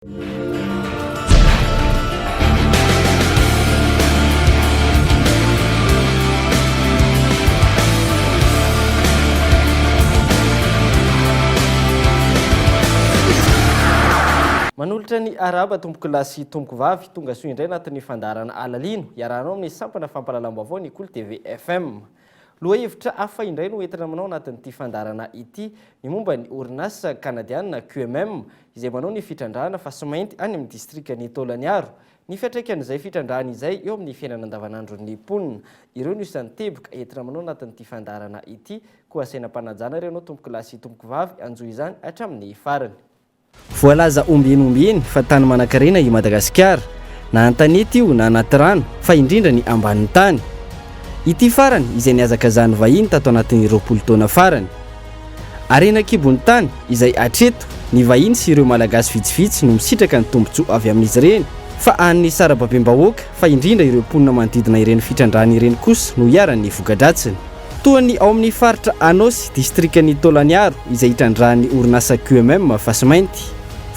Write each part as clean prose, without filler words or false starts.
Manolotra ny araba tomboko lasy tomboko vavy tonga soa indray anatin'ny fandarana alalino iarahanao amin'ny sampana fampalalam-baovao ny Kolo TV FM. Lohahevitra hafa indray no entina manao anatin'ity fandarana ity ny momba ny orinasa kanadiana QMM izay manao ny fitrandrahana fa sy mainty any amin'ny distrikany Tolagnaro. Ny fiantraikan'izay fitrandrahana izay eo amin'ny fiainana andavanandron'ny mponina. Ireo no isan'ny teboka entina manao anatin'ity fandarana ity koa sainam-panajana ireo no tomboko lasy tomboko vavy anjo izany hatramin'ny farany. Voalaza ombiny fa tany manan-karena i Madagasikara na an-tanety io na anaty rano fa indrindra ny ambanin'ny tany. Ity farany izay niazakazany vahiny tato anatin'ny 20 taona farany. Arena kibon'ny tany izay atreto ny vahiny sy ireo malagasy vitsivitsy no misitraka ny tombontsoa avy amin'izy ireny fa an'ny sarababem-bahoaka fa indrindra ireo mponina manodidina ireny fitrandrahana ireny kosa no hiaran'ny voka-dratsiny. Toa ny ao amin'ny faritra Anosy distrikany Tolagnaro izay hitrandrahan'ny orinasa QMM fa sy mainty.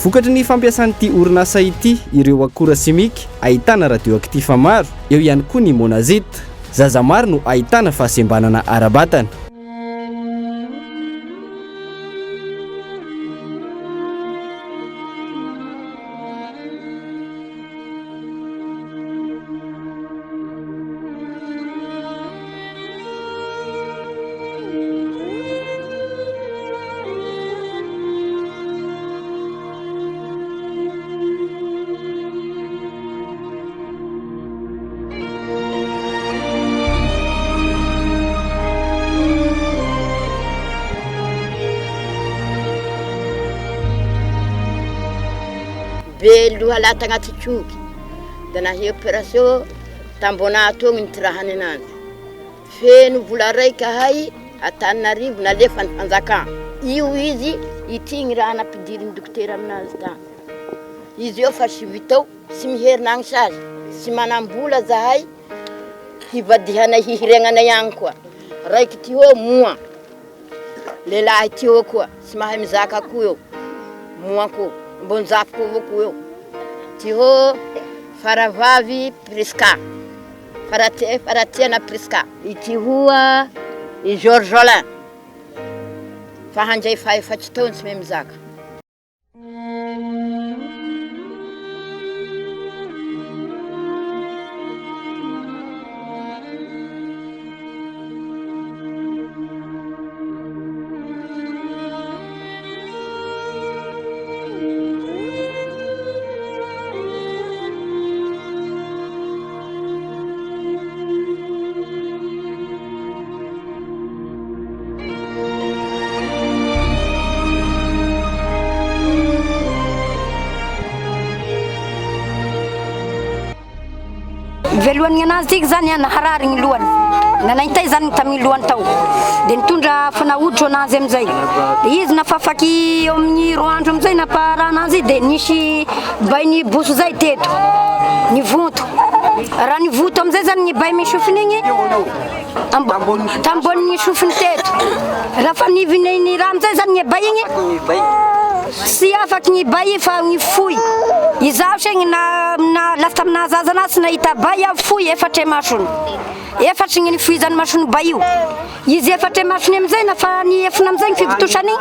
Vokatry ny fampiasan'ity orinasa ity ireo akora simika ahitana radioaktifa maro, eo ihany koa ny monazite. Zaza maro no ahitana fahasembanana ara-batana. Belo halata agnaty tioky da nahe opération tambona togny nitirahany ananjy feno vola raika hay Antananarivo nalefa ny fanjakana io izy ity ny raha nampidirin'ny dokotera aminazy tany izy eo fa 7 tao sy miherinagny sazy sy manambola zahay hivadihana hihiregnana ihany koa raiky ty ho moa lelahy ty ho koa sy mahay mizaka koa eo moa koa bonjafoko avao koa eo ty ho faravavy Priska faratiana Priska ity hoa i Georges Olin fa handray fa efatry taony sy mahay mizaka. Velohan'ny anazy tiky zany naharary ny lohany. Nanaintay zany tamin'ny lohany tao. Dia nitondra fanahotro anazy amin'izay. Dia izy nafafaky eo amin'ny 2 andro amin'izay napahara anazy dia nisy bainy boso zay teto. Nivonto. Raha nivonto amin'izay zany ny bay misofiny igny. Tambony sofiny teto. Rafa niviny ny raha amin'izay zany ny bay igny. Sy afaky ny bay fa ny foy. Izaho segny na lafta amina zazanazy nahita bay av foy efatra masony. Efatra ny foizany masony bay io. Izy efatra masony amin'izay nafa ny efina amin'izay ny fivitosany.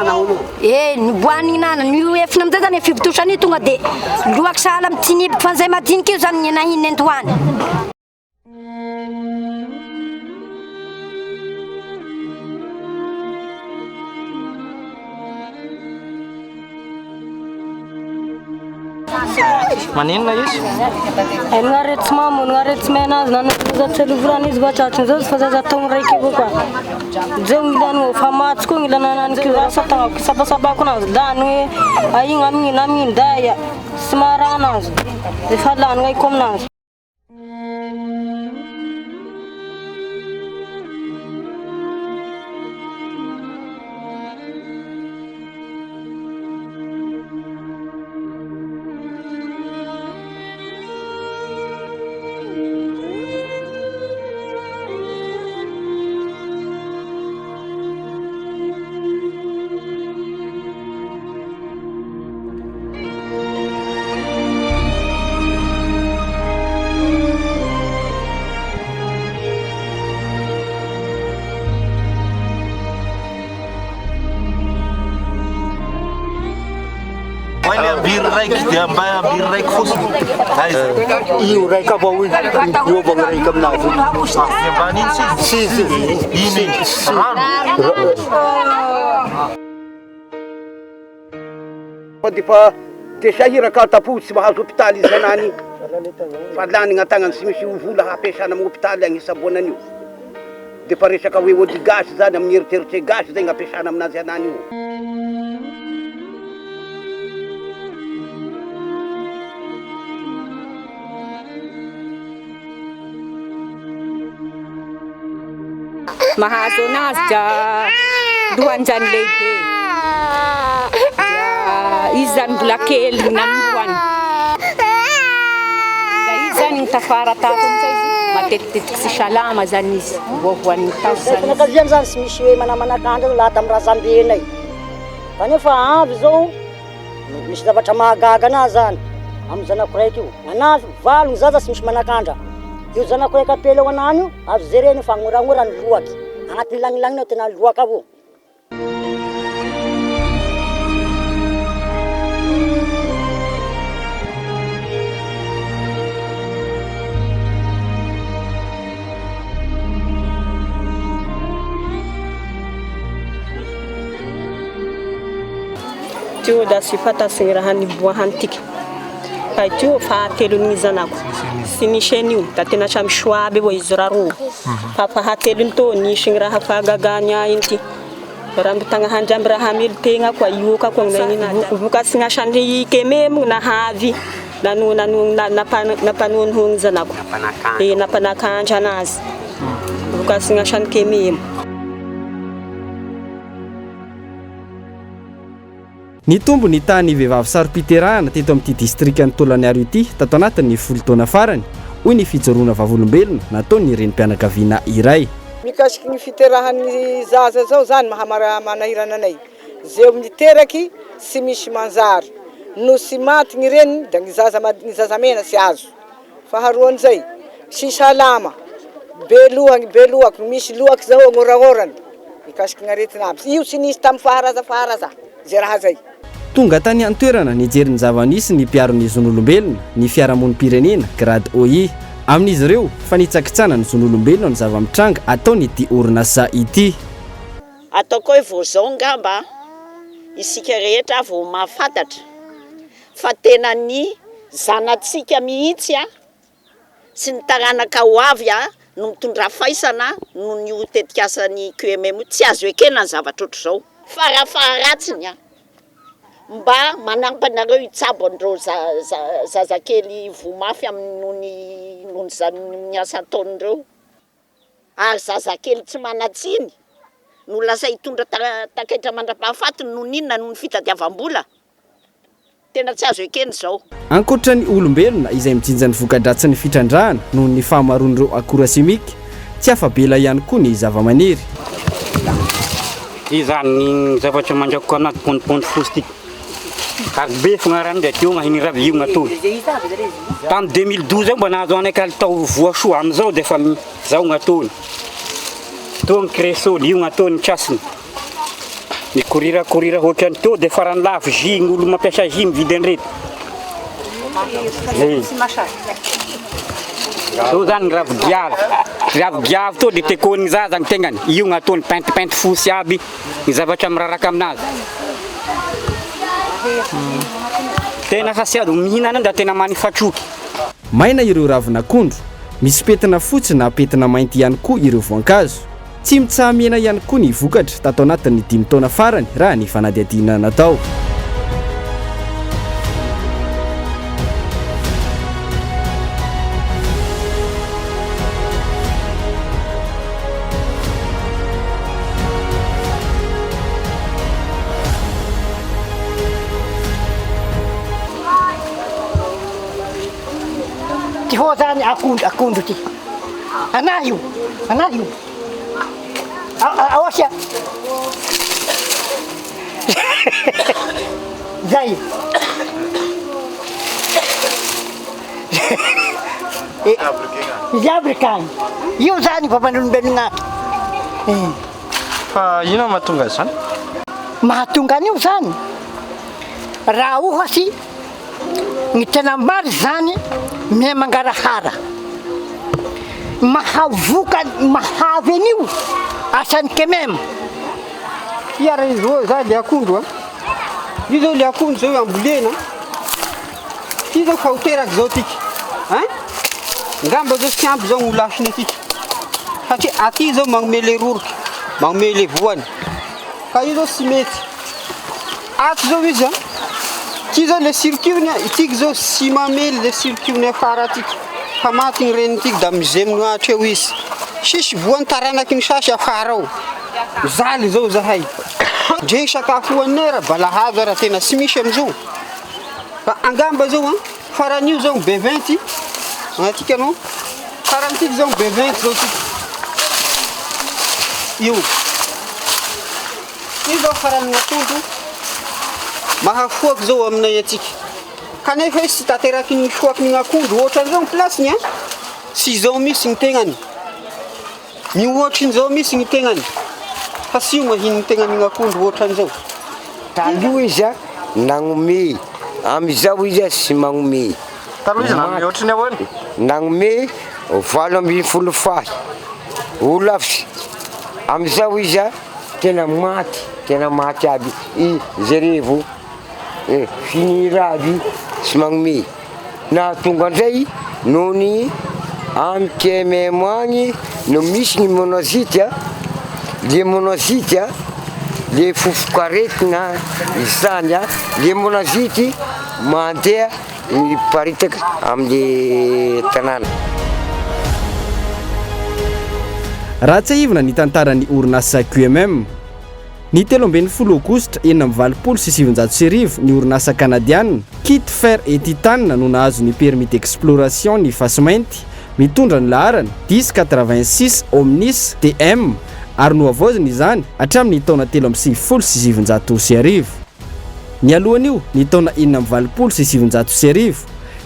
Niboahany nana ny efina amin'izay zany fivitosany tonga de lohaka sahala mitiniby fa an'izay madinika io zany ny nahiny andohany. Maninona izy? Naretsy mamo, naretsy menazy, nanatelo volana izy batratriny zao fa zaza taogny raiky avao koa. Zao ilany fa maty koa ilana nanikio rasa tagnako sabasabako anazy lany hoe aigna aminy da ya sy maharaha anazy. Efa lany aiko aminazy. raiky dia mba ambiry raiky fotsiny io raika avao io avao raika aminazy ambany iny sizy iny fa te sahiraka tapo tsy mahazo hôpitaly izy anany fa lany gn'atagnany sy misy vola hampiasana amin'ny hôpitaly agny isaboanan'io de fa resaka hoe odigasy zany amin'ny eritreritry gasy zay gn'ampiasana aminazy anany io. Mahazo anazy dia lohanjany lehibe izy zany mbola kely nanoloany da izy zany mitafara tato amizay izy matetitetiky sy salama zany izy voavoan'ny tato zany nakaziany zany sy misy hoe manamanakandra laha tamin'ny razambenay kanefa avy zao misy zavatra mahagaga anazy zany amin'ny zanako raiky io anazy valogny zaza sy misy manakandra io zanako raiky apela eo anany io avy jereny fa agnoragnora ny loaky agnatin'ny lagnilagny ao tena loaka avao. Tio da sy fantasy raha niboahany tiky fa tio fahatelon'ny zanako sy nisy an'io da tena samy soa aby avao izy raro fa fahatelony to nisy raha fahagagany iny ty raha mbitagna handramby raha mily tegna koa ioka koa gn'aininazy vokasy gn'asany kememo nahavy napanonihony zanako napanakandra anazy vokasy gn'asany kememo. Ny tombo ny tany vehivavy sarom-piterahana teto amin'ity distrika ny Tolagnaro ity tato anatin'ny 10 taona farany hoy ny fijoroana vavolombelona nataon'ny renim-pianakaviana iray. Mikasiky ny fiterahan'ny zaza zao zany manahirana anay zeo miteraky sy misy manjary no sy maty ny reniny da ny zaza mena sy azo faharoan'izay sy salama belohako misy lohako zao agnoragnorany mikasiky ny aretina aby io sy nisy tamin'ny faharaza zay raha zay. Tonga tany an-toerana nijery ny zava-nisy ny mpiaro-ny zon'olombelona ny fiarahamonim-pirenena grade OI amin'izy ireo fa nitsakitsana ny zon'olombelona ny zava-mitranga ataon'ity orinasa ity. Ataoko hoe vao zao ngamba isika rehetra vao mahafantatra fa tena ny zanatsika mihitsy sy ny taranaka ho avy no mitondra faisana no ny tetikasany QMM tsy azo ekena ny zavatra ohatr' zao farafaharatsiny mba manampy anareo hitsabo andreo zazakely vomafy amin'ny noho ny asa ataon'ireo ary zazakely tsy manatsiny no lasa hitondra taketra mandra-pahafatiny no ninona no ny fitadiavam-bola tena tsy azo ekeny zao. Ankoatra ny olombelona izay mijinja ny voka-dratsiny fitrandrahana noho ny fahamaroan'ireo akora simika tsy afabela ihany koa ny zava-maniry. Izany zavatra mandrako anaty pondipondy fosy tiky be fognarany dia teo gnahiny ravy io gn'atony tamin'ny 2012 ao mba nahazo anay kalitao voasoa amizao dia fa zao gn'atony to ny cresol io gn'atony trasiny ny korira hotrany to dia farany lavo jus gn'olo mampiasa jus mividy an'ireto to zany ravigiavy to dia tekony zaza ny tegnany io gn'atony painty fosy aby ny zavatra miraraka aminazy tena hasiado mihinana da tena manifatroky. Maina ireo ravin'akondro misy petina fotsy na petina mainty ihany koa ireo voankazo tsy mitsahamena ihany koa ny vokatra tato anatin'ny 5 taona farany raha ny fanadihadiana natao. Ty ho zany akondro ty anahy io aosia zay Izabrikany io zany vaman'olombelona fa ino mahatonga zany? Mahatonga an'io zany raha ohatsy Ny tena mary zany me mangarahara. Mahavoka mahavy an'io asany kemem. Iara izy zao za le akondro a. Io zao le akondro zao ambolena. Io zao fa ho teraka zao tiky. Ngamba zao tsy ampy zao ho lasiny atiky. Satria aty zao magnome le roroky, magnome le voany. Ka io zao tsy mety. Aty zao izy a. Ty zao le circuit-ny itiky zao tsy mamely le circuit-ny afara atiky. Fa maty ny reniny tiky da mizeminy atreo izy. Sisy voany taranaky ny sasy afara ao. Zaly zao zahay. Ndregny sakafo hoanay raha balahazo raha tena tsy misy amizao. Fa angamba zao a, faran'io zao B20. Anatika anao. Faran'tiky zao B20 zao tiky. Io. Io zao faran'ny akondro. Mahafoaky zao aminay atiky. Kanefa izy tsy tateraky ny foaky ny akondro ohatran'izao ny plasiny a. Tsy zao misy ny tegnany. Mihoatrin'izao misy ny tegnany. Fa tsy io mahiny ny tegnany akondro ohatran'izao. Talio izy a nagnome. Amizao izy a tsy magnome. Taloha izy nagnome ohatriny ahoana? Nagnome 8 fahy. Olavitsy. Amizao izy a tena maty aby. I zerevo. Finira aby tsy magnome. Na tonga ndray noho ny amkememo agny no misy ny monazity a. Le monazity a le fofokaretina izany a. Le monazity mandeha miparitaka amin'ny tanàna. Raha tsy ahivana ny tantaran'ny orinasa QMM. Ny 13 Aogositra 1997 ny orinasa kanadiana quitte fer et titane no nahazo ny permis d'exploration ny fasimainty mitondra ny laharana 1086 Omnis TM ary no avoaziny izany hatramin'ny taona 13 Ny alohan'io ny taona 19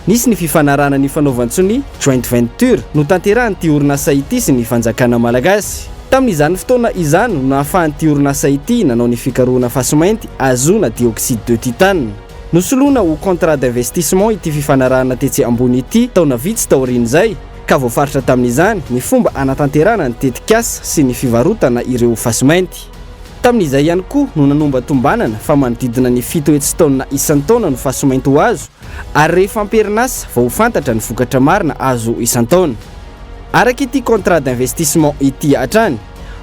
nisy ny fifanarana ny fanaovantsony joint venture no tanterahany ty orinasa ity sy ny fanjakana malagasy. Tamin'izany fotoana izany no nahafahan'ity orinasa ity nanao ny fikarohana fasimainty azona dioxyde de titane. Nosoloana ho contrat d'investissement ity fifanarahana tetsy ambony ity taona vitsy taorian'izay ka voafaritra tamin'izany ny fomba anatanterahana ny tetikasa sy ny fivarotana ireo fasimainty. Tamin'izay ihany koa no nanomba tombanana fa manodidina ny 7 hetsy taona isan-taona no fasimainty ho azo ary rehefa amperinasa va ho fantatra ny vokatra marina azo isan-taona. Araka ity contrat d'investissement ity hatrany,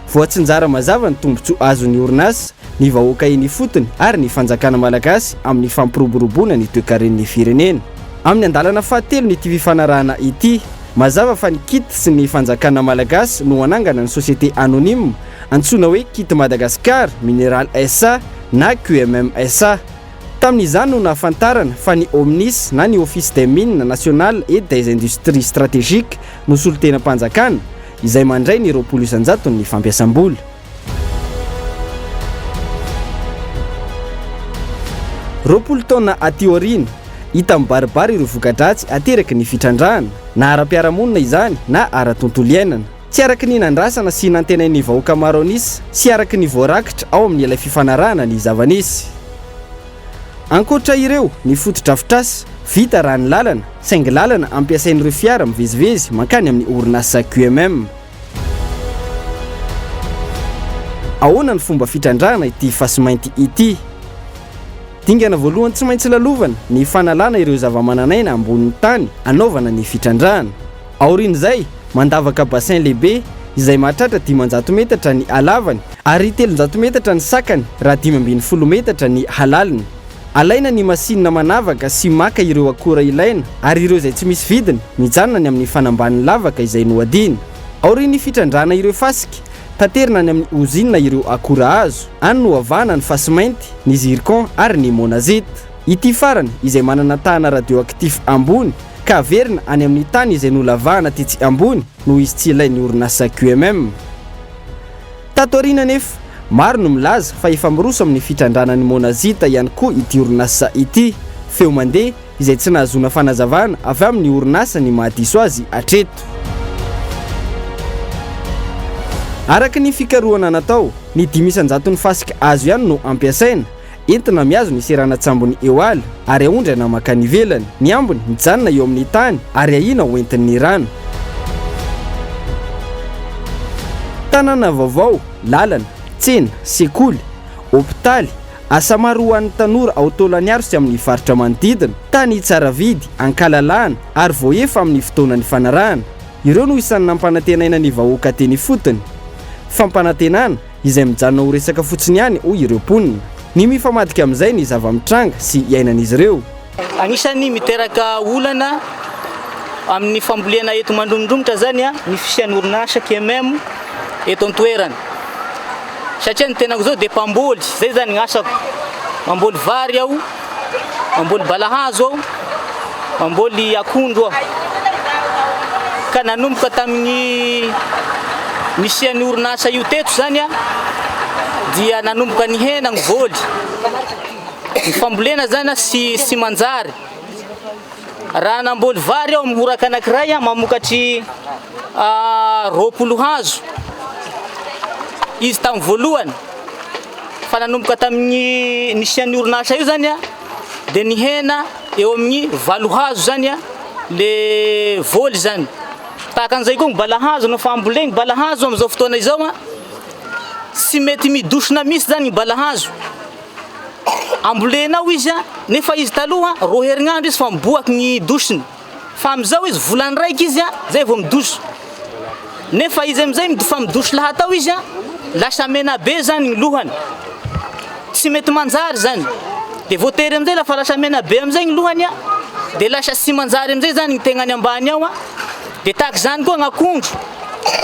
voatsinjara mazava ny tombontsoa azon'ny orinasa, ny vahoaka iny fotony ary ny fanjakana malagasy amin'ny fampiroboroboana ny toe-karen'ny firenena. Amin'ny andalana fahatelo ny fifanarahana ity, mazava fa ny kit sy ny fanjakana malagasy no anangana ny société anonyme antsoina hoe Kit Madagascar Mineral SA na QMM SA. Tamin'izany no nahafantarana fa ny Omnis na ny Office des Mines Nationales et des Industries Stratégiques no solon-tena-panjakana izay mandray ny 20 isanjaton'ny fampiasam-bola. Roapolo taona aty aoriana, hita mibaribary ireo voka-dratsy ateraky ny fitrandrahana na ara-piaramonina izany na ara-tontolo iainana. Tsy araky ny nandrasana sy nantenain'ny vahoaka maro anisy sy araky ny voarakitra ao amin'ny ilay fifanarahana ny zava-nisy. Ankoatra ireo ny fotodrafitrasa vita raha ny lalana, saingy lalana ampiasain'ireo fiara mivezivezy mankany amin'ny orinasa QMM. Ahoana ny fomba fitrandrahana ity fasimainty ity? Dingana voalohany tsy maintsy lalovana ny fanalana ireo zava-mananaina ambonin'ny tany anaovana ny fitrandrahana. Aorian'izay mandavaka bassin lehibe izay mahatratra 500 metatra ny halavany ary 300 metatra ny sakany raha 540 metatra ny halaliny. Alaina ny masinina manavaka sy maka ireo akora ilaina ary ireo izay tsy misy vidiny mijanona ny amin'ny fanamban'ny lavaka izay noadina. Aorian'ny fitrandrahana ireo fasika, taterina ny amin'ny ozinina ireo akora azo, any no avana ny fasimainty, ny zircon ary ny monazite. Ity farany izay manana tahana radioaktif ambony ka averina any amin'ny tany izay nolavahana tetsy ambony no izy tsy ilain'ny orinasa QMM. Tato aoriana nefa maro no milaza fa efa miroso amin'ny fitrandrana ny monazita ihany koa ity orinasa ity, feo mandeha izay tsy nahazona fanazavana avy amin'ny orinasa ny mahadiso azy atreto. Araka ny fikarohana natao, ny 500 ny fasika azo ihany no ampiasaina, entina miazo ny serana tsambony eo ala ary aondrana makany ivelany, ny ambony mijanona eo amin'ny tany ary ahina ho entin'ny rano. Tanàna vaovao, lalana, tsena, sekoly, hôpitaly, asa maro ho an'ny tanora ao Taolagnaro sy amin'ny faritra manodidina, tany tsara vidy, ankalalahana ary voaefa amin'ny fotoanan'ny fanarahana. Ireo no isan'ny nampanantenaina ny vahoaka teny fotony. Fampanantenana izay mijanona ho resaka fotsiny ihany hoy ireo mponina. Ny mifamadika amin'izay ny zava-mitranga sy iainan'izy ireo. Agnisan'ny miteraka olana amin'ny fambolena eto mandromodromotra zany ny fisian'ny orinasa KMM eto an-toerana. Satria ny tenako zao dia mpamboly, zay zany gn'asako. Mamboly vary aho, mamboly balahazo aho, mamboly akondro aho. Ka nanomboka tamin'ny misian'ny orinasa io teto zany dia nanomboka ny hena ny voly. Ny fambolena zany sy manjary. Raha namboly vary aho mihoraka anankiray mamokatry 20 hazo. Izy tamin'ny voalohany fa nanomboka tamin'ny nisian'ny orinasa io zany dia ny hena eo amin'ny 20 hazo zany le voly zany. Tahaka an'izay koa ny balahazo no famboleny balahazo amin'izao fotoana izao sy mety midosona misy zany ny balahazo. Ambolenao izy nefa izy taloha 2 herignandro izy fa miboaky ny dosiny. Fa amin'izao izy volany raiky izy zay vao midoso. Nefa izy amin'izay fa midoso lahatao izy lasa mena be zany ny lohany. Tsy mety manjary zany. Dia voatery amin'izay lafa lasa mena be amin'izay ny lohany dia lasa sy manjary amin'izay zany ny tegnany ambany ao. Dia tahaka zany koa gn'akondro.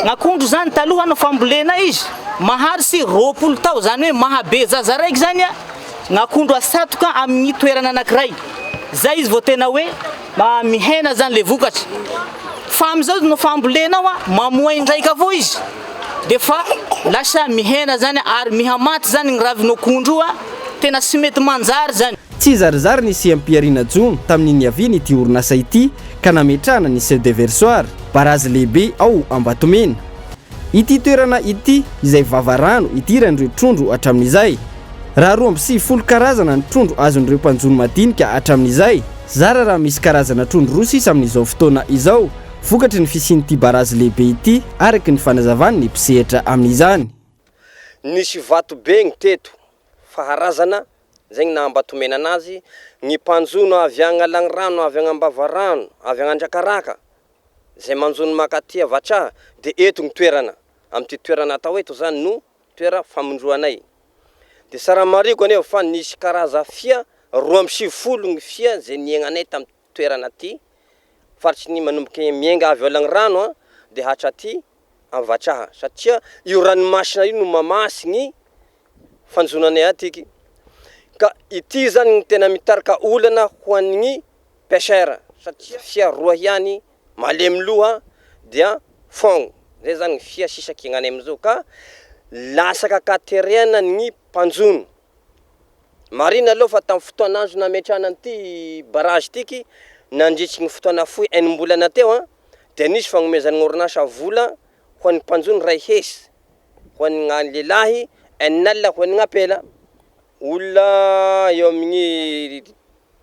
Gn'akondro zany taloha no fambolena izy maharitsy 20 tao zany hoe mahabe zaza raiky zany gn'akondro asatoka amin'ny toerana anankiray. Zay izy vao tena hoe mihena zany le vokatra. Fa amin'izao no fambolenao mamoa indraika avao izy. Dia fa lasa mihena zany ary mihamaty zany ny ravin'akondro tena sy mety manjary zany. Tsy zarizary ny Siampiarina Jono tamin'ny niaviany ity orinasa ity ka nametrahana ny chef de versoir barazy lehibe ao Ambatomena. Ity toerana ity izay vavarano idiran'ireo trondro hatramin'izay. Raha 20 karazana ny trondro azon'ireo mpanjono madinika hatramin'izay. Zara raha misy karazana trondro roa sisa amin'izao fotoana izao. Vokatry ny fisian'ity barazy lehibe ity araky ny fanazavany ny mpisehatra amin'izany. Nisy vato be ny teto faharazana zay na Ambatomena anazy ny mpanjono avy agny rano, avy agny Ambavarano, avy agny Andrakaraka zay manjono makaty avatraha dia eto ny toerana. Amin'ity toerana atao eto zany no toera famondroanay. Dia sara mariko anefa fa nisy karaza fia 20 ny fia zay niaignanay tamin'ny toerana ty. Faritry ny manomboky miainga avy agny rano dia hatraty avatraha. Satria io ranomasina io no mamasy ny fanjonanay atiky. Ka ity zany ny tena mitarika olana ho an'ny pêcheur satria fia 2 ihany malemy loha dia fogno. Zay zany ny fia sisa kiagnanay amin'izao ka lasaka katerena ny mpanjono. Marina aloha fa tamin'ny fotoan'andro nametrahana an'ity barage tiky nandritry ny fotoana fohy 9 mbolana teo dia nisy fagnomezan'ny orinasa vola ho an'ny mpanjono 2 hesy ho an'ny lehilahy 9 alina ho an'ny apela. Olona eo amin'ny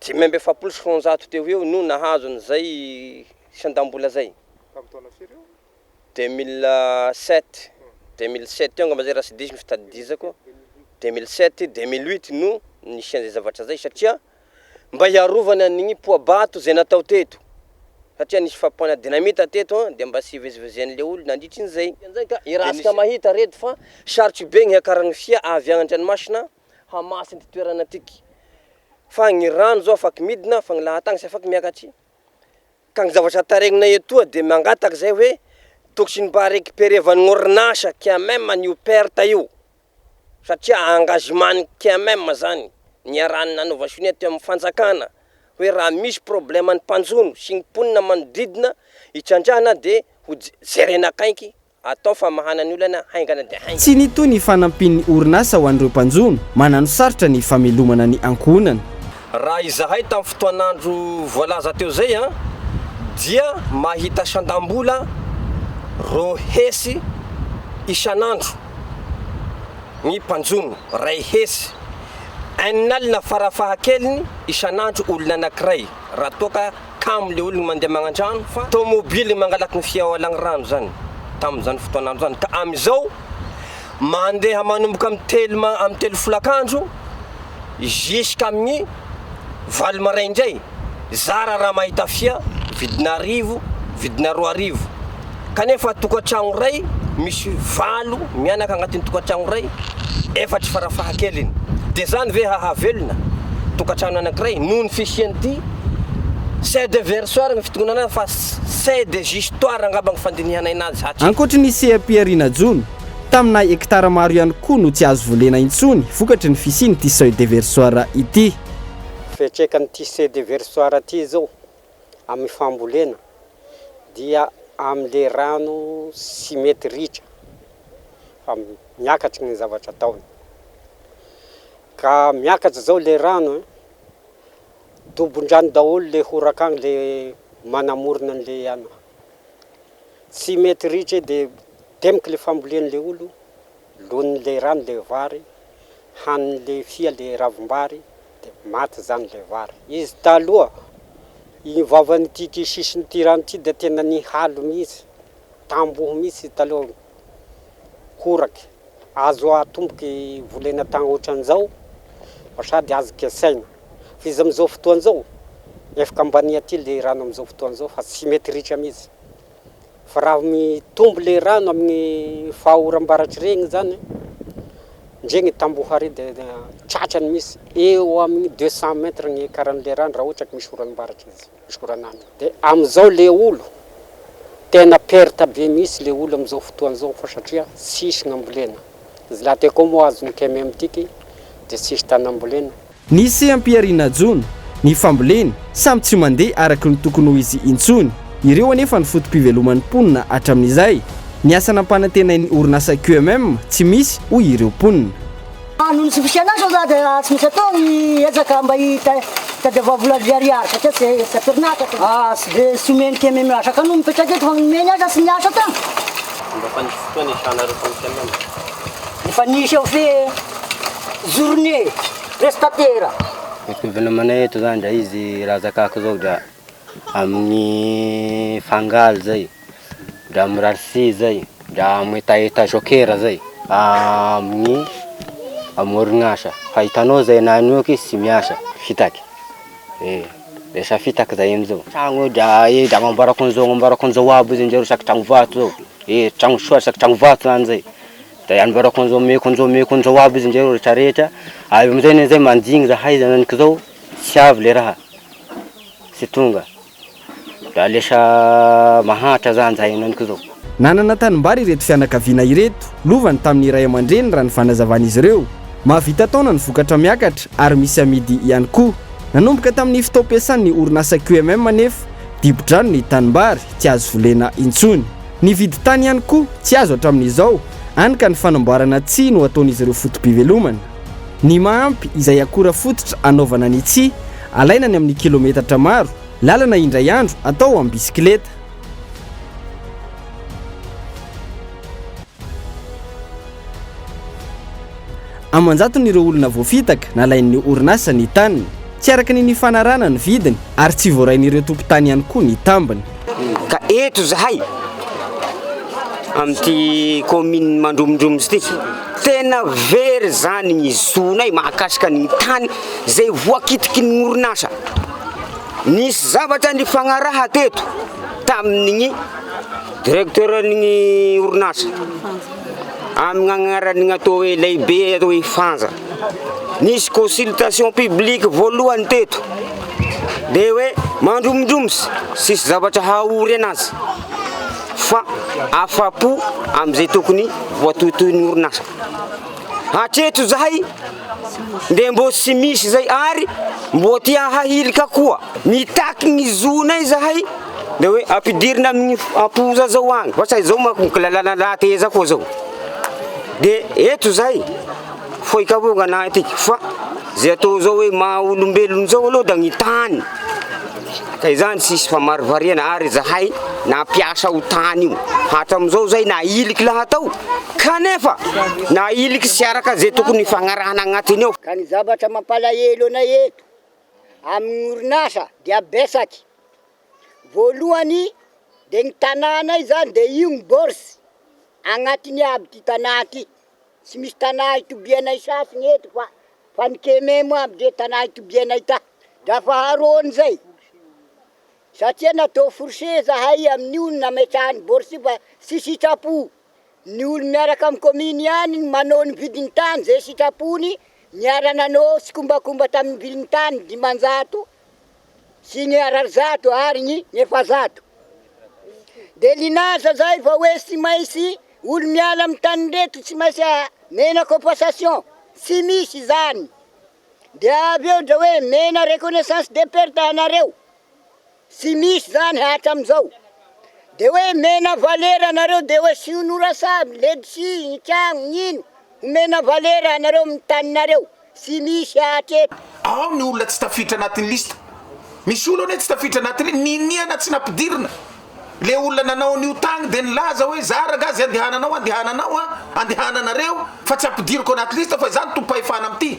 570 teo eo no nahazo an'izay isandam-bola zay. 2007 eo ngamba zay raha sy diso ny fitadidizako 2007 2008 no nisy an'izay zavatra zay satria mba hiarovana an'igny poabato zay natao teto. Satria nisy fampoana dinamita teto dia mba sy vezivezian'le olo nandritry n'izay. Ka irasika mahita reto fa sarotry be ny hakaragny fia avy agny an-dranomasina hamasy ny toerana tiky. Fa ny rano zao afaky midina fa ny lahatagny sy afaky miakatry. Ka ny zavatra taregnina etoa dia mangataka zay hoe tokony mba récupérevan'ny orinasa KMM ny perte io. Satria engagement KMM zany niarahany nanova sonia teo amin'ny fanjakana hoe raha misy problème ny mpanjono sy ny mponina manodidina hitrandrahana dia jerena akaiky atao fa mahana ny olana haingana dia haingana. Tsy nitoy ny fanampin'ny orinasa ho an'ireo mpanjono manano sarotra ny famelomana ny ankohonana. Raha izahay tamin'ny fotoan'andro voalaza teo zay dia mahita sandam-bola 2 hesy isan'andro ny mpanjono 2 hesy ainalina farafahakeliny isan'andro olona anankiray raha toka kamo le olona mandeha magnandrano fa tomobily mangalaky ny fiaolagny rano zany tamin'izany fotoanandro zany ka amizao mandeha manomboka amin'ny telo folakandro jusqu'à amin'ny valo maraindray zara raha mahita fia vidina 1000 vidina 2000 kanefa tokatragno ray misy valo mianaka agnatin'ny tokatragno ray efatry farafahakeliny de zany ve hahavelona tokatrano anankiray noho ny fisian'ity c'est de versoir ny fitognana fa c'est des histoires angamba ny fandinihanay anazy ankoatra ny CAP Jono tamina hektara maro ihany koa no tsy azo volena intsony vokatry ny fisiny ty seuil de versoir ity fetrekany ty seuil de versoir ty zao amin'ny fambolena dia amle rano 6 mètres ritra fa miakatry ny zavatra ataony ka miakatra zao le rano dobondrano daholo le horakagny le manamorona an'le ano 6 mètres ritra de temky le fambolen'le olo lon'le rano le vary hanin'le fia le ravimbary de maty zany le vary izy taloha ivavany ty sisiny ty rano ty de tena ny halo mihitsy tamboho mihitsy taloha horaky azo atomboky volena tagny ohatran'izao sady azo kesaina fa izy am'izao fotoan'izao efaka ambania ty le rano am'izao fotoan'izao fa 6 mètres ritra mihitsy fa raha mitombo le rano amin'ny fahaoram-baratry regny zany ndregny tamboho ary de tratrany misy eo amin'ny 200 mètres ny karan'le rano raha ohatra misy oran'baratry izy misy oran'any de am'izao le olo tena perte be misy le olo am'izao fotoan'izao fa satria sisy gn'ambolena izy laha te koa azo ny kemem tiky de sisy tanambolena ny CAP Jono ny fambolena samy tsy mandeha araky ny tokony ho izy intsony ireo anefa ny fotom-piveloman'ny mponina hatramin'izay ny asana ampanantenain'ny orinasa QMM tsy misy hoy ireo mponina noho tsy fisianazy zao de tsy misy atao ny ezaka mba hitady vavola ariary satria tsy aperinatra tsy de sy omeny QMM asaka no mipetraky eto fa nomeny aza sy miasa tagny mba fa nisy fotoana isanareo fa ny QMM efa nisy eo fe journée prestataire fivelomanay eto zany dra izy raha zakako zao dra amin'ny fangaly zay dra amin'ny rarsi zay dra amin'ny etaeta jokera zay amin'ny amorinasa fa hitanao zay nany io ke sy miasa fitaky lesa fitaky zay amizao tragno dra dra mambarako an'izao aby izy ndreo saky tragno vato zao tragno soa saky tragno vato zany zay da anbarako an'izao meko an'izao aby izy ndreo rehetrarehetra avy amizay zay mandigny zahay zananika zao tsy avy le raha sy tonga da lesa mahatra zany zahay nanika zao nanana tanimbary ireto fianakaviana ireto lovany tamin'ny iray aman-dreny raha ny fanazavan'izy ireo mahavita taona ny vokatra miakatra ary misy amidy ihany koa nanomboka tamin'ny fitaom-piasan'ny orinasa QMM nefa dibo-drano ny tanimbary tsy azo volena intsony ny vidy tany ihany koa tsy azo hatramin'izao anika ny fanamboarana tsia no ataon'izy ireo fotom-pivelomana ny mahampy izay akora fototra anaovana ny tsia alaina ny amin'ny kilometatra maro lalana indray andro atao amin'ny bisikileta amanjaton'ireo olona voafitaka nalain'ny orinasa ny taniny tsy araka ny fanarana ny vidiny ary tsy voarain'ireo tompo-tany ihany koa ny tambiny ka eto zahay amin'ity commune mandromondromozy ty tena very zany ny zonay mahakasika ny tany zay voakitiky ny orinasa nisy zavatra ny fagnaraha teto tamin'ny directeur ny orinasa amin'ny agnarany atao hoe lehibe atao hoe fanja nisy consultation publique voalohany teto de hoe mandromondromozy sisy zavatra haory anazy fa afapo am'izay tokony voatotoy orinasa hatreto zahay nde mbo sy misy zay ary mbo tia hahilika koa mitaky ny zonay zahay de hoe ampidirina amin'ny ampoza zao agny fa say zao makokilalala teza koa zao de eto zahay foi kavonga na tiky fa zay atao zao hoe maha olombelona zao aloha da ny tany Kay zany sisy famarovariana ary zahay nampiasa ho tany io. Hatramizao zay na iliky laha tao kanefa na iliky sy araka zay tokony fagnarahana agnatiny ao. Ka ny zavatra mampalahelo anay eto amin'ny orinasa dia besaky. Voalohany dia ny tanànay zany dia io ny borsy agnatiny aby ty tanà ty. Tsy misy tanà itobianay sasiny eto fa ny kememo aby de tanà itobianay ta. Da faharoany zay. Satria natao forse zahay amin'ny olo nametrahany borsy fa sy sitrapo. Ny olo miaraka amin'ny kominy any manao ny vidiny tany zay sitrapony niara-nanao sy kombakomba tamin'ny vidiny tany 500 sy ny 600 ary ny 700. De linaza zay fa hoe sy mainsy olo miala amin'ny tany reto tsy mainsy mena compensation. Sy misy zany. De avy eo dra hoe mena reconnaissance de perte anareo. Sy misy zany hatramizao. De hoe mena valera anareo de hoe sy honora saby ledsi ny tragno nyino mena valera anareo amin'ny taninareo. Sy misy hatreto. Ao ny olona tsy tafiditra anatin'ny lista. Misy olona tsy tafiditra anatin'ny niniana tsy nampidirina. Le olona nanao ny tagny de nilaza hoe zaragazy andehananareo fa tsy ampidiriko anaty lista fa zany tompahefana amty.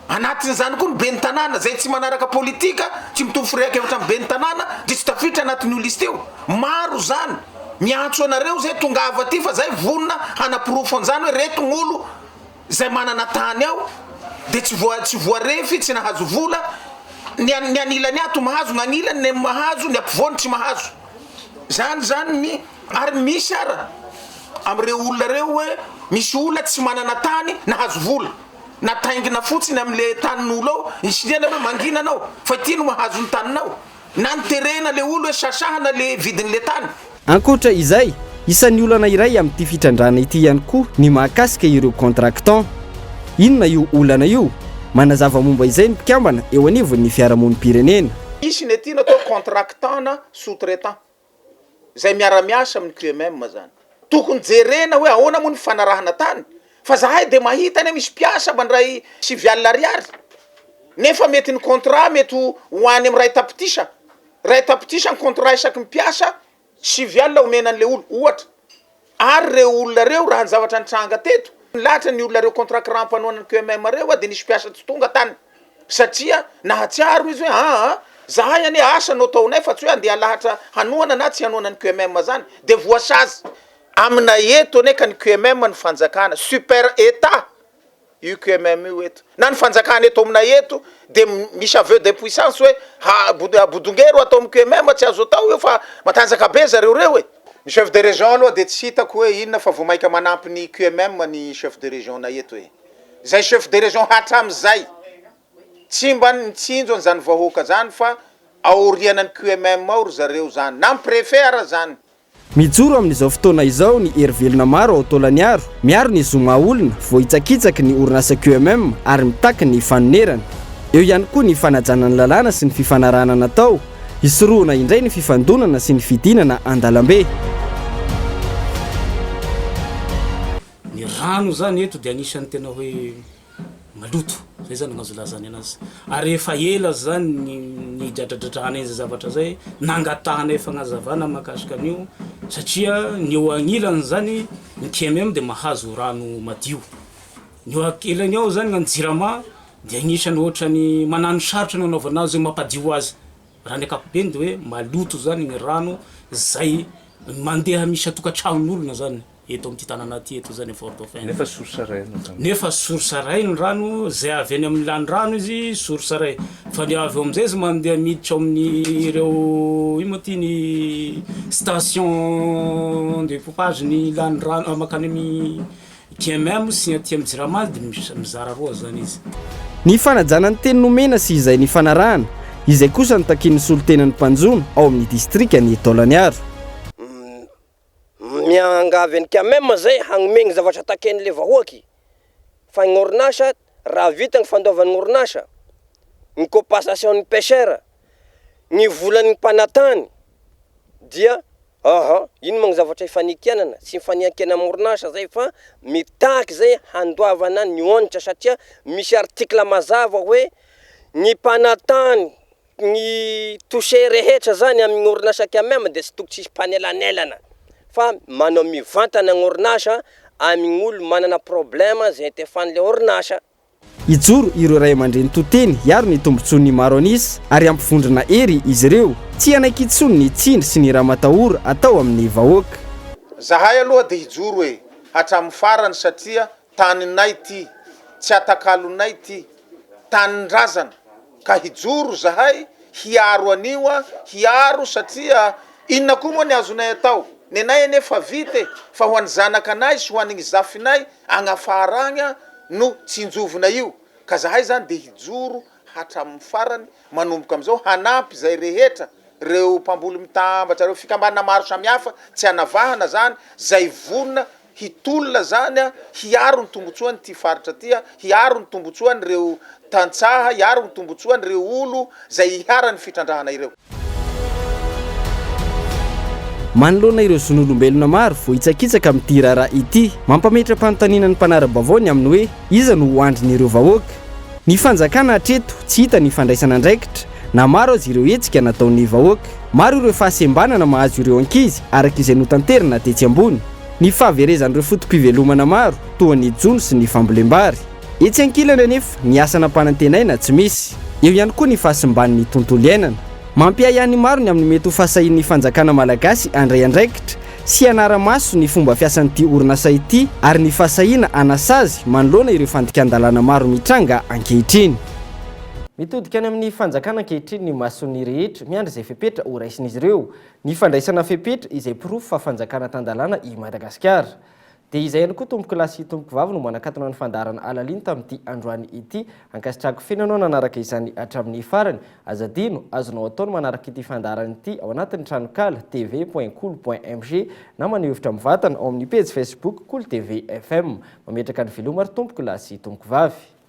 Anatin'izany koa ny ben'ny tanàna zay tsy manaraka politika tsy mitovy firaiky efatra amin'ny ben'ny tanàna de tsy tafiditra anatin'io lista eo. Maro zany miantso anareo zay tongava ty fa zay vonona hanapirofo an'izany hoe reto ny olo zay manana tany ao de tsy voarefy tsy nahazo vola ny anilany ato mahazo gn'anilany ny mahazo ny ampivoany tsy mahazo. Zany ny ary misy ara am'ireo olona reo hoe misy olona tsy manana tany nahazo vola na taingina fotsiny am'le tanin'olo ao isiliana hoe manginanao fa ity no mahazo ny taninao na niterena le olo hoe sasahana le vidin'le tany. Ankoatra izay isan'ny olana iray amin'ity fitrandrana ity ihany koa ny mahakasika ireo contractant. Inona io olana io? Manazava momba izay ny mpikambana eo anivon'ny fiarahamonim-pirenena. Isy ny ety natao contractant na sous-traitant zay miara-miasa amin'ny QMM zany. Tokony jerena hoe ahoana moa ny fanarahana tany. Fa zahay de mahita any misy mpiasa bandray 7,000 ariary. Nefa mety ny contrat mety ho any amin'ny ray tapitisa. Ray tapitisa ny contrat isaky mpiasa 7,000 omenan'le olo ohatra. Ary reo olona reo raha ny zavatra nitranga teto. Lahatra ny olona reo contrat rampanoana ny QMM reo de nisy mpiasa tsy tonga tany. Satria nahatsiaro izy hoe zahay ane asa no taonay fa tsy hoe andeha lahatra hanoana na tsy hanoana ny QMM zany de voasazy. Amina eto neka ny QMM ny fanjakana super état io QMM io eto. Na ny fanjakana eto amina eto de misy aveu de puissance hoe bodongero atao amin'ny QMM tsy azo atao io fa matanjaka be zareo reo e. Ny chef de région aloha de tsy hitako hoe inona fa vao maika manampy ny QMM ny chef de région na eto e. Zay chef de région hatram'izay tsy mba nitsinjo an'izany vahoaka zany fa aorianany QMM ao ry zareo zany na préfet ara zany. Mijoro amin'izao fotoana izao ny herivelona maro ao Tolaniaro, miaro ny zoma olona vohitsakitsaky ny orinasa QMM ary mitaky ny fanonerana. Eo ihany koa ny fanajana ny lalàna sy ny fifanarahana natao, hisoroana indray ny fifandonana sy ny fidinana an-dalambe. Ny rano zany eto dia anisan'ny tena hoe maloto, zay zany gnazo lazany anazy. Ary efa ela zany ny dradradradrahana izy zavatra zay nangatahana fagnazavana makasika an'io satria ny eo agnilany zany ny QMM de mahazo rano madio. Ny eo ankilany ao zany gn'anjirama de agnisan'ny ohatrany manano sarotra ny anaovana azy mampadio azy. Raha ny ankapobeny de hoe maloto zany ny rano zay mandeha misy atokantragnon'olona zany. Eto amin'ity tanàna ty eto zany Fort Dauphin. Nefa source ray zany. Nefa source ray ny rano zay avy any amin'ny lany rano izy source ray. Fa ny avy amin'izay izy mandeha miditra amin'ny ireo ino ty ny station de pompage ny lany rano makany amin'ny QMM sy aty amin'ny Jirama de mizara roa zany izy. Ny fanajanany teny nomena sy izay ny fanarahana izay kosa ny takin'ny solotenan'ny mpanjono ao amin'ny distrika ny Tolaniaro. Miangavy ny QMM zay hagnomegny zavatra taken'le vahoaky fa ny orinasa raha vita ny fandaovan'ny orinasa ny compensation ny pêcheur ny volan'ny mpanatany dia ino moa ny zavatra ifanikianana tsy mifaniakena amin'ny orinasa zay fa mitaky zay handoavana ny onitra satria misy article mazava hoe ny mpanatany ny touché rehetra zany amin'ny orinasa KMM dia tsy tokony tsisy mpanelanelana fa manao mivantana ny orinasa amin'ny olo manana problème zay tefan'le orinasa. Ijoro ireo ray aman-dreny toteny hiaro ny tombontsoan'ny maro anisa ary ampivondrona ery izy ireo tsy anankitsony ny tsindry sy ny raha matahora atao amin'ny vahoaka. Zahay aloha dia hijoro hoe hatramin'ny farany satria taninay ty tsy atakalonay ty tanin-drazana ka hijoro zahay hiaro anio hiaro satria inona koa moa ny azonay atao nenay nefa vite fa ho an'ny zanakanay sy ho an'ny zafinay agnafaragna no tsinjovina io ka zahay zany dia hijoro hatramin'ny farany manomboka am'izao hanampy zay rehetra reo mpamboly mitambatra reo fikambanana maro samihafa tsy hanavahana zany zay vonona hitolona zany hiaro ny tombotsoany ty faritra ty hiaro ny tombotsoany reo tantsaha hiaro ny tombotsoany reo olo zay hiarany fitrandrahana ireo. Manoloana ireo zon'olombelona maro vo hitsakitsaka amin'ity raharaha ity mampametra mpanontaniana ny mpanara-baovao ny amin'ny hoe iza no hoandrin'ireo vahoaka. Ny fanjakana hatreto tsy hita ny fandraisana andraikitra na maro azy ireo hetsika nataon'ny vahoaka. Maro ireo fahasembanana mahazo ireo ankizy araka izay notanterana tetsy ambony. Ny fahaverezan'ireo fotom-pivelomana maro toa ny jono sy ny fambolem-bary. Etsy ankilana nefa ny asana mpanantenaina tsy misy. Eo ihany koa ny fahasimban'ny tontolo iainana. Mampiay ihany maro ny amin'ny mety ho fahasahin'ny fanjakana malagasy andray andraikitra sy anara-maso ny fomba fiasan'ity orinasa ity ary ny fahasahiana anasazy manoloana ireo fandikan-dalàna maro mitranga ankehitriny. Mitodika any amin'ny fanjakana ankehitriny ny masony rehetra miandry izay fepetra ho raisin'izy ireo. Ny fandraisana fepetra izay pirofo fa fanjakana tan-dalàna i Madagasikara. Dia izay ihany koa tomboky lahy sy tomboky vavy no manakatona ny fandarana alaliny tamin'ity androany ity ankasitrako fiainanao nanaraka izany hatramin'ny farany azadino azonao ataony manaraka ity fandarana ity ao anatin'ny tranokala tv.cool.mg na manehivitra mivantana ao amin'ny page Facebook Cool TV FM mametraka ny velomary tomboky lahy sy tomboky vavy.